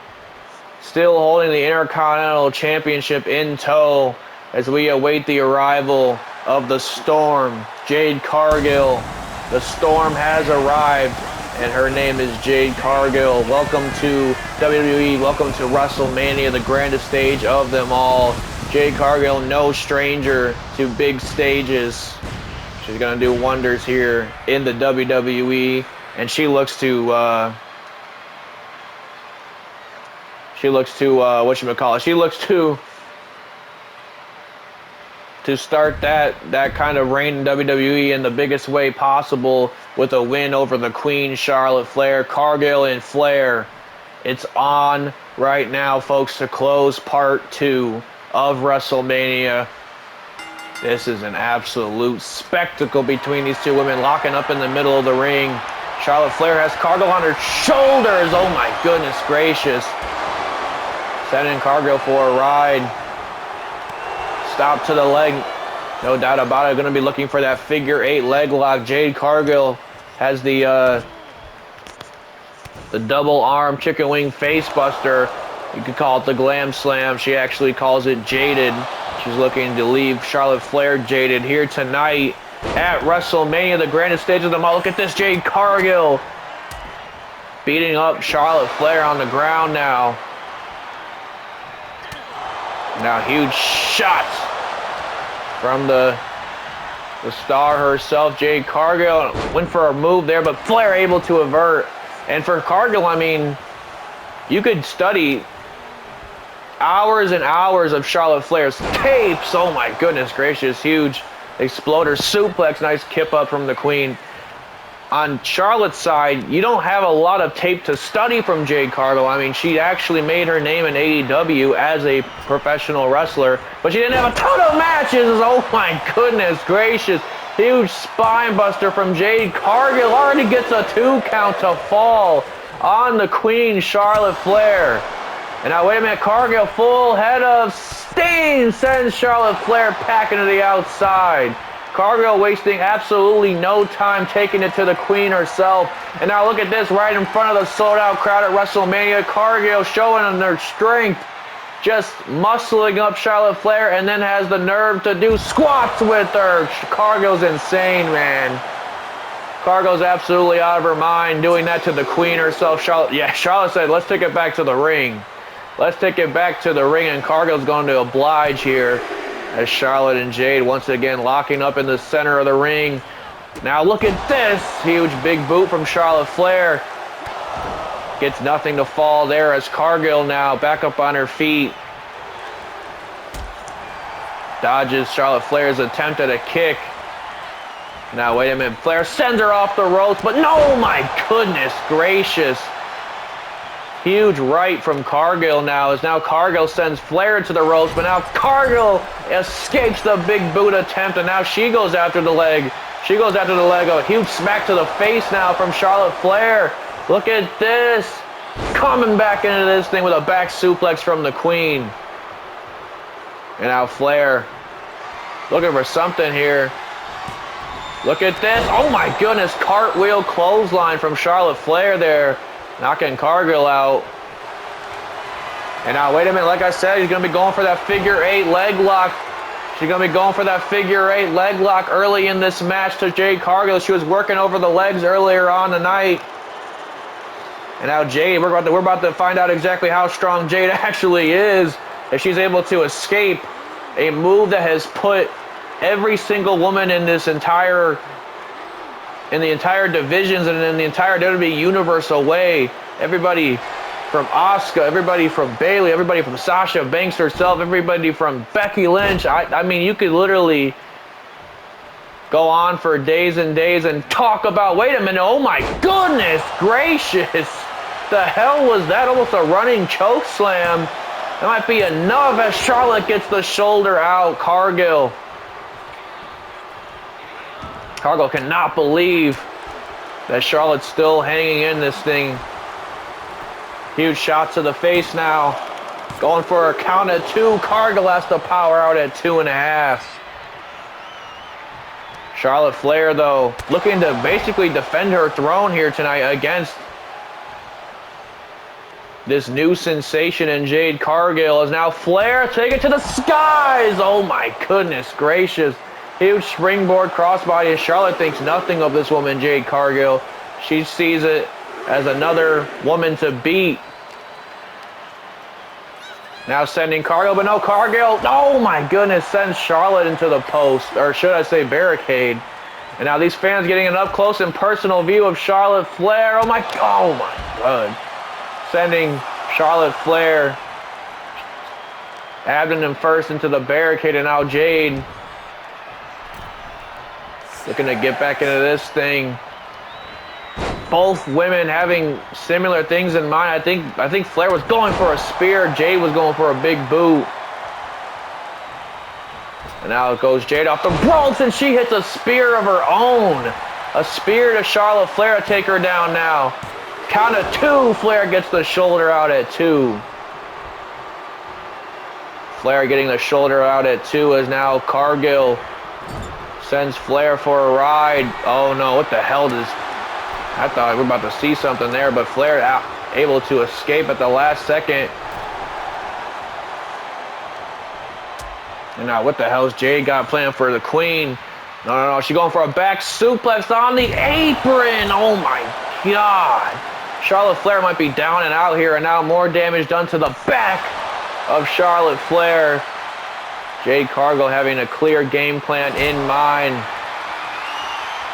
still holding the Intercontinental Championship in tow as we await the arrival of the Storm, Jade Cargill. The Storm has arrived, and her name is Jade Cargill. Welcome to WWE, welcome to WrestleMania, the grandest stage of them all. Jade Cargill, no stranger to big stages. She's going to do wonders here in the WWE, and she looks to start that kind of reign in WWE in the biggest way possible with a win over the Queen, Charlotte Flair. Cargill and Flair, it's on right now, folks, to close part 2 of WrestleMania. This is an absolute spectacle between these two women, locking up in the middle of the ring. Charlotte Flair has Cargill on her shoulders. Oh my goodness gracious. Sending Cargill for a ride. Stop to the leg. No doubt about it. Going to be looking for that figure 8 leg lock. Jade Cargill has the double arm chicken wing face buster. You could call it the glam slam. She actually calls it jaded. She's looking to leave Charlotte Flair jaded here tonight at WrestleMania, the grandest stage of them all. Look at this, Jade Cargill beating up Charlotte Flair on the ground now. Now huge shots from the star herself, Jade Cargill. Went for a move there, but Flair able to avert. And for Cargill, I mean, you could study hours and hours of Charlotte Flair's tapes. Oh my goodness gracious, huge exploder suplex, nice kip up from the Queen. On Charlotte's side, you don't have a lot of tape to study from Jade Cargill. I mean, she actually made her name in AEW as a professional wrestler, but she didn't have a ton of matches. Oh my goodness gracious. Huge spine buster from Jade Cargill. Already gets a 2 count to fall on the Queen, Charlotte Flair. And now, wait a minute, Cargill, full head of steam, sends Charlotte Flair packing to the outside. Cargill wasting absolutely no time, taking it to the Queen herself. And now look at this, right in front of the sold-out crowd at WrestleMania. Cargill showing them their strength, just muscling up Charlotte Flair, and then has the nerve to do squats with her. Cargill's insane, man. Cargill's absolutely out of her mind, doing that to the Queen herself. Charlotte said, let's take it back to the ring. Let's take it back to the ring, and Cargill's going to oblige here as Charlotte and Jade once again locking up in the center of the ring. Now look at this. Huge big boot from Charlotte Flair. Gets nothing to fall there as Cargill now back up on her feet. Dodges Charlotte Flair's attempt at a kick. Now wait a minute. Flair sends her off the ropes, but no, my goodness gracious. Huge right from Cargill now, as now Cargill sends Flair to the ropes, but now Cargill escapes the big boot attempt, and now she goes after the leg. She goes after the leg. A huge smack to the face now from Charlotte Flair. Look at this. Coming back into this thing with a back suplex from the Queen. And now Flair looking for something here. Look at this. Oh my goodness. Cartwheel clothesline from Charlotte Flair there, knocking Cargill out. And now, wait a minute, like I said, he's going to be going for that figure 8 leg lock. She's going to be going for that figure 8 leg lock early in this match to Jade Cargill. She was working over the legs earlier on tonight. And now Jade, we're about to find out exactly how strong Jade actually is, if she's able to escape a move that has put every single woman in this entire divisions and in the entire WWE universe away. Everybody from Asuka, everybody from Bayley, everybody from Sasha Banks herself, everybody from Becky Lynch. I mean, you could literally go on for days and days and talk about, wait a minute, oh my goodness gracious. The hell was that? Almost a running choke slam. That might be enough as Charlotte gets the shoulder out. Cargill Cargill cannot believe that Charlotte's still hanging in this thing. Huge shot to the face now. Going for a count at 2. Cargill has to power out at 2.5. Charlotte Flair, though, looking to basically defend her throne here tonight against this new sensation in Jade Cargill. As now Flair take it to the skies. Oh my goodness gracious. Huge springboard crossbody. Charlotte thinks nothing of this woman, Jade Cargill. She sees it as another woman to beat. Now sending Cargill, but no, Cargill, oh my goodness, sends Charlotte into the post, or should I say barricade. And now these fans getting an up close and personal view of Charlotte Flair. Oh my God. Sending Charlotte Flair abdomen first into the barricade, and now Jade looking to get back into this thing. Both women having similar things in mind. I think Flair was going for a spear. Jade was going for a big boot. And now it goes Jade off the ropes, and she hits a spear of her own. A spear to Charlotte Flair to take her down now. Count of 2. Flair gets the shoulder out at 2. Flair getting the shoulder out at 2 as now Cargill sends Flair for a ride. Oh no, what the hell does... I thought we were about to see something there, but Flair able to escape at the last second. And now what the hell's Jade got planned for the Queen? No, she's going for a back suplex on the apron. Oh my God. Charlotte Flair might be down and out here, and now more damage done to the back of Charlotte Flair. Jade Cargill having a clear game plan in mind.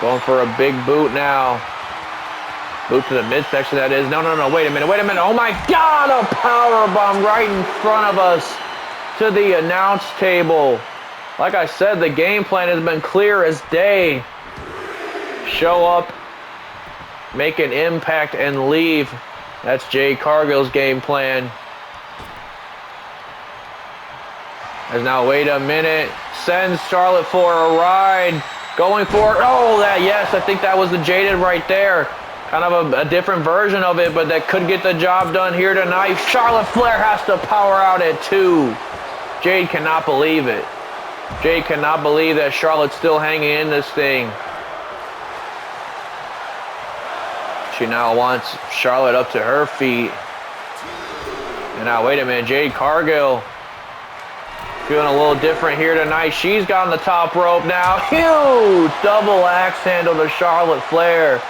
Going for a big boot now. Boot to the midsection, that is. No, wait a minute. Oh my God, a powerbomb right in front of us to the announce table. Like I said, the game plan has been clear as day. Show up, make an impact, and leave. That's Jade Cargill's game plan. As now, wait a minute. Sends Charlotte for a ride. Going for, yes, I think that was the Jaded right there. Kind of a different version of it, but that could get the job done here tonight. Charlotte Flair has to power out at 2. Jade cannot believe it. Jade cannot believe that Charlotte's still hanging in this thing. She now wants Charlotte up to her feet. And now, wait a minute, Jade Cargill feeling a little different here tonight. She's got on the top rope now. Huge double axe handle to Charlotte Flair.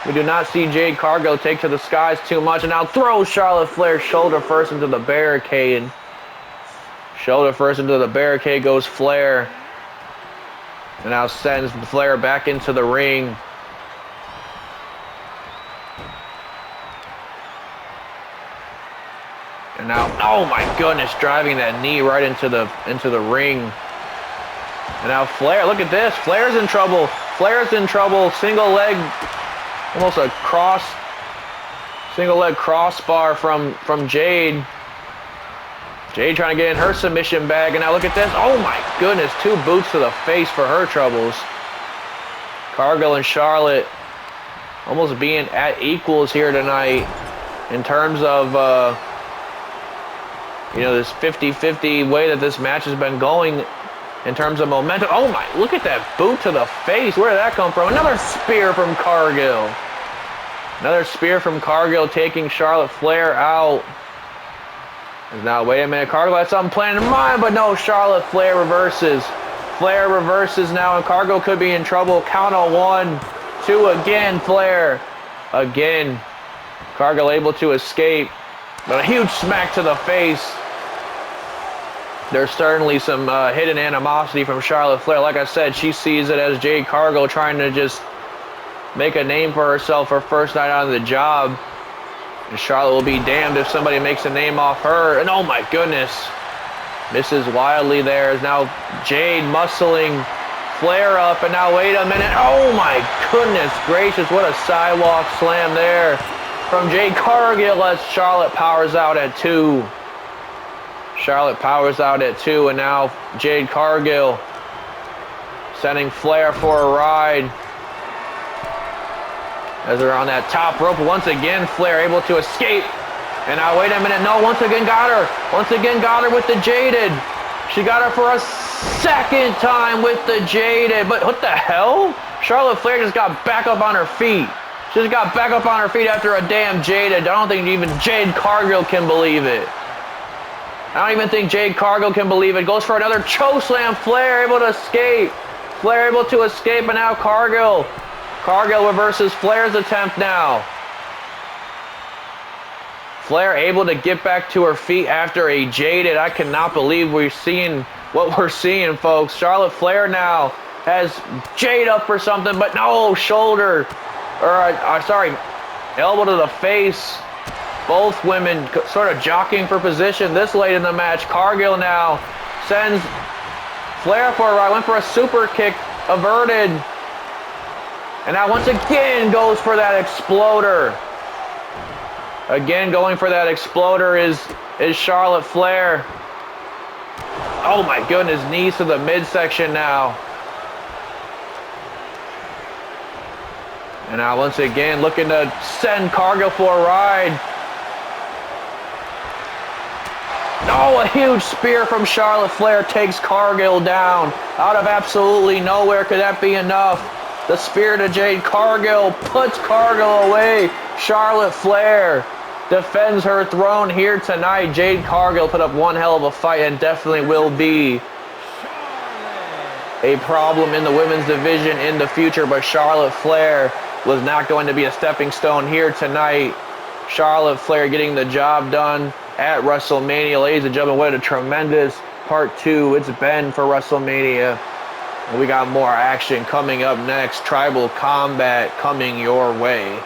We do not see Jade Cargill take to the skies too much, and now throws Charlotte Flair shoulder first into the barricade. Shoulder first into the barricade goes Flair. And now sends Flair back into the ring. And now, oh my goodness, driving that knee right into the ring. And now Flair, look at this. Flair's in trouble. Flair's in trouble. Single leg. Almost a single leg crossbar from Jade. Jade trying to get in her submission bag, and now look at this. Oh my goodness, 2 boots to the face for her troubles. Cargill and Charlotte almost being at equals here tonight in terms of, this 50-50 way that this match has been going in terms of momentum. Oh my, look at that boot to the face. Where did that come from? Another spear from Cargill. Another spear from Cargill taking Charlotte Flair out. Now, wait a minute. Cargill had something planned in mind, but no, Charlotte Flair reverses. Flair reverses now, and Cargill could be in trouble. Count on 1, 2 again, Flair. Again. Cargill able to escape, but a huge smack to the face. There's certainly some hidden animosity from Charlotte Flair. Like I said, she sees it as Jade Cargill trying to just make a name for herself her first night on the job. And Charlotte will be damned if somebody makes a name off her. And oh my goodness, misses wildly there. Is now Jade muscling Flair up. And now wait a minute. Oh my goodness gracious, what a sidewalk slam there from Jade Cargill as Charlotte powers out at 2. Charlotte powers out at 2, and now Jade Cargill sending Flair for a ride. as they're on that top rope. Once again, Flair able to escape. And now, wait a minute. No, once again got her. Once again got her with the Jaded. She got her for a second time with the Jaded. But what the hell? Charlotte Flair just got back up on her feet. She just got back up on her feet after a damn Jaded. I don't think even Jade Cargill can believe it. I don't even think Jade Cargill can believe it. Goes for another chokeslam. Flair able to escape. Flair able to escape, and now Cargill. Cargill reverses Flair's attempt now. Flair able to get back to her feet after a Jaded. I cannot believe we're seeing what we're seeing, folks. Charlotte Flair now has Jade up for something, but no, shoulder. Sorry, elbow to the face. Both women sort of jockeying for position this late in the match. Cargill now sends Flair for a ride. Went for a super kick, averted. And now once again goes for that exploder. Again going for that exploder is Charlotte Flair. Oh my goodness, knees to the midsection now. And now once again looking to send Cargill for a ride. Oh, a huge spear from Charlotte Flair takes Cargill down. Out of absolutely nowhere. Could that be enough? The spear to Jade Cargill puts Cargill away. Charlotte Flair defends her throne here tonight. Jade Cargill put up one hell of a fight and definitely will be a problem in the women's division in the future. But Charlotte Flair was not going to be a stepping stone here tonight. Charlotte Flair getting the job done at WrestleMania. Ladies and gentlemen, what a tremendous part 2 it's been for WrestleMania. And we got more action coming up next. Tribal Combat coming your way.